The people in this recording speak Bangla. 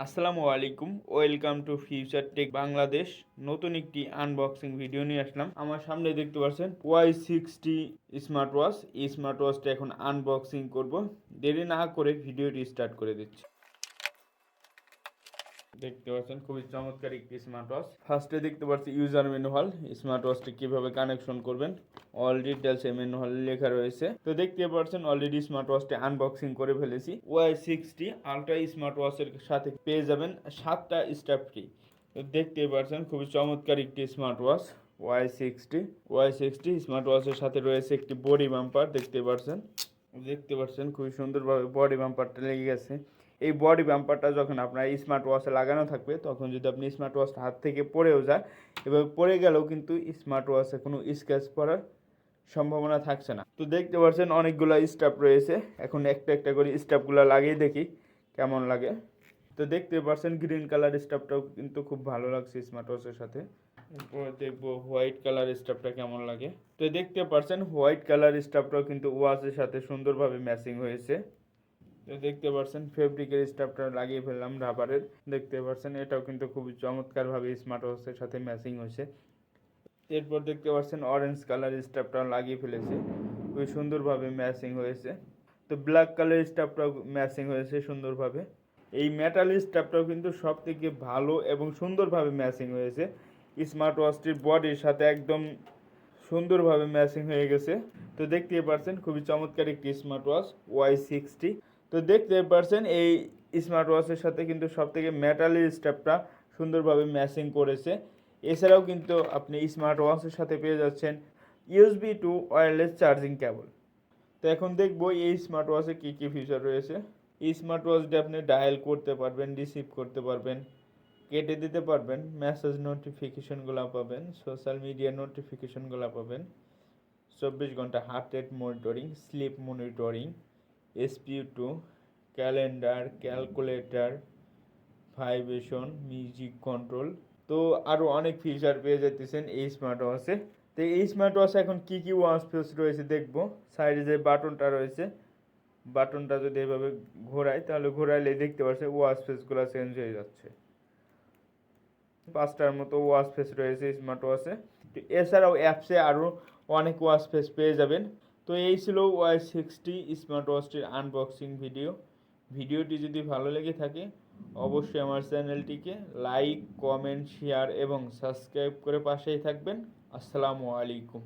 আসসালামু আলাইকুম, welcome to future tech Bangladesh. নতুন একটি আনবক্সিং ভিডিও নিয়ে আসলাম। আমার সামনে দেখতে পাচ্ছেন Y60 স্মার্ট ওয়াচ। এই স্মার্ট ওয়াচটা এখন আনবক্সিং করব। দেরি না করে ভিডিওটি স্টার্ট করে দিচ্ছি। দেখতে পাচ্ছেন খুবই চমৎকার একটি স্মার্ট ওয়াচ। ফার্স্টে দেখতে পাচ্ছি ইউজার ম্যানুয়াল। স্মার্ট ওয়াচটি কিভাবে কানেকশন করবেন অল ডিটেলস এই ম্যানুয়ালে লেখা রয়েছে। তো দেখতে পাচ্ছেন অলরেডি স্মার্ট ওয়াচটি আনবক্সিং করে ফেলেছি। Y60 আলট্রা স্মার্ট ওয়াচের সাথে পেয়ে যাবেন 7টা স্ট্র্যাপ ফ্রি। তো দেখতে পাচ্ছেন খুবই চমৎকার একটি স্মার্ট ওয়াচ Y60 স্মার্ট ওয়াচের সাথে রয়েছে একটি বডি বাম্পার। দেখতে পাচ্ছেন খুবই সুন্দরভাবে বডি বাম্পারটা লেগে গেছে। এই বডি বাম্পারটা যখন আপনার স্মার্ট ওয়াচে লাগানো থাকবে, তখন যদি আপনি স্মার্ট ওয়াচটা হাত থেকে পড়েও যায়, এবার পড়ে গেলেও কিন্তু স্মার্ট ওয়াচে কোনো স্ক্র্যাচ পড়ার সম্ভাবনা থাকছে না। তো দেখতে পাচ্ছেন অনেকগুলো স্ট্র্যাপ রয়েছে। এখন একটা একটা করে স্ট্র্যাপগুলো লাগিয়ে দেখি কেমন লাগে। তো দেখতে পাচ্ছেন গ্রিন কালার স্ট্র্যাপটাও কিন্তু খুব ভালো লাগছে স্মার্ট ওয়াচের সাথে। এরপরে দেখবো হোয়াইট কালার স্ট্র্যাপটা কেমন লাগে। তো দেখতে পাচ্ছেন হোয়াইট কালার স্ট্র্যাপটাও কিন্তু ওয়াচের সাথে সুন্দরভাবে ম্যাচিং হয়েছে। তো দেখতে পাচ্ছেন ফেব্রিকের স্টাফটা লাগিয়ে ফেললাম রাবারের। দেখতে পাচ্ছেন এটাও কিন্তু খুবই চমৎকারভাবে স্মার্ট ওয়াচের সাথে ম্যাচিং হয়েছে। এরপর দেখতে পাচ্ছেন অরেঞ্জ কালার স্টাফটা লাগিয়ে ফেলেছে, খুবই সুন্দরভাবে ম্যাচিং হয়েছে। তো ব্ল্যাক কালার স্টাফটাও ম্যাচিং হয়েছে সুন্দরভাবে। এই মেটাল স্টাফটাও কিন্তু সব থেকে ভালো এবং সুন্দরভাবে ম্যাচিং হয়েছে। স্মার্ট ওয়াচটির বডির সাথে একদম সুন্দরভাবে ম্যাচিং হয়ে গেছে। তো দেখতেই পাচ্ছেন খুবই চমৎকার একটি স্মার্ট ওয়াচ Y60। তো দেখতে পাচ্ছেন এই স্মার্ট ওয়াচের সাথে কিন্তু সবথেকে মেটালের স্ট্র্যাপটা সুন্দরভাবে ম্যাচিং করেছে। এছাড়াও কিন্তু আপনি স্মার্ট ওয়াচের সাথে পেয়ে যাচ্ছেন USB two wireless charging cable. তো এখন দেখবো এই স্মার্ট ওয়াচে কী কী ফিচার রয়েছে। এই স্মার্ট ওয়াচটি আপনি ডায়াল করতে পারবেন, রিসিভ করতে পারবেন, কেটে দিতে পারবেন, মেসেজ নোটিফিকেশনগুলো পাবেন, সোশ্যাল মিডিয়া নোটিফিকেশনগুলো পাবেন, 24 ঘন্টা heart rate monitoring, slip monitoring, SPO2, calendar, calculator, vibration, music control. তো আরও অনেক ফিচার পেয়ে যেতেছেন এই স্মার্ট ওয়াচে। তো এই স্মার্ট ওয়াচে এখন কী কী ওয়াচ ফেস রয়েছে দেখবো। সাইডে যে বাটনটা রয়েছে, বাটনটা যদি এভাবে ঘোরাই, তাহলে ঘোরাইলে দেখতে পাচ্ছে ওয়াচ ফেসগুলো চেঞ্জ হয়ে যাচ্ছে। 5টার মতো ওয়াচ ফেস রয়েছে স্মার্ট ওয়াচে। এছাড়াও অ্যাপসে আরও অনেক ওয়াচ ফেস পেয়ে যাবেন। তো এই ছিল Y60 স্মার্ট ওয়াচটির আনবক্সিং ভিডিওটি যদি ভালো লেগে থাকে অবশ্যই আমার চ্যানেলটিকে লাইক, কমেন্ট, শেয়ার এবং সাবস্ক্রাইব করে পাশেই থাকবেন। আসসালামু আলাইকুম।